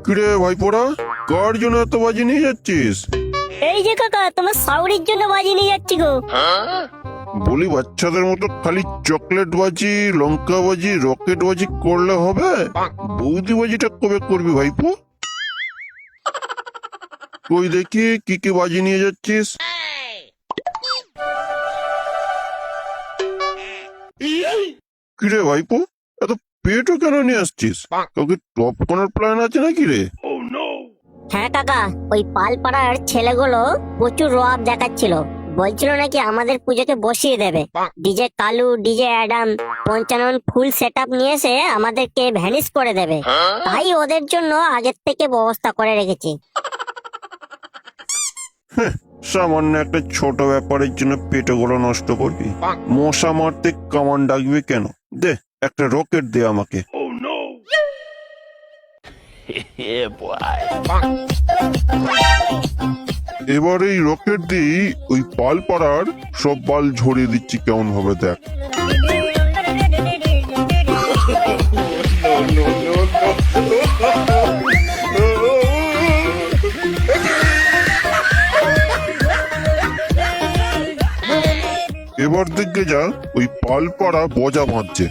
কিরে ভাইপোরা, কার জন্য এত বাজি নিয়ে যাচ্ছিস? এই যে কাকা, তোমার সাউরির জন্য বাজি নিয়ে যাচ্ছি গো। বলি বাচ্চাদের মতো খালি চকলেট বাজি, লঙ্কা বাজি, রকেট বাজি করলে হবে? বৌদি বাজিটা কবে করবি ভাইপো? কই দেখি কি কি বাজি নিয়ে যাচ্ছিস। কিরে ভাইপো, এত পেটও কেন নিয়ে আসছিস? তোকে টপ করার প্ল্যান আছে নাকি রে? হ্যাঁ কাকা, ওই পালপাড়ার ছেলেগুলো প্রচুর রোয়াব দেখাচ্ছিল। বলছিল নাকি আমাদের পুজোকে বসিয়ে দেবে। DJ Kalu, DJ Adam, 55 full set up নিয়ে এসে আমাদেরকে ভ্যানিশ করে দেবে। তাই ওদের জন্য আগের থেকে ব্যবস্থা করে রেখেছি। সামান্য একটা ছোট ব্যাপারের জন্য পেটগুলো নষ্ট করবি? মশা মারতে কামান ডাকবি কেন? দে একটা রকেট দে আমাকে। এবার এই রকেট দিয়ে ওই পাল পাড়ার সব বাল ঝরিয়ে দিচ্ছি কেমন হবে দেখ। এবার দেখে যা ওই পাল পাড়া বজা বাঁধছে।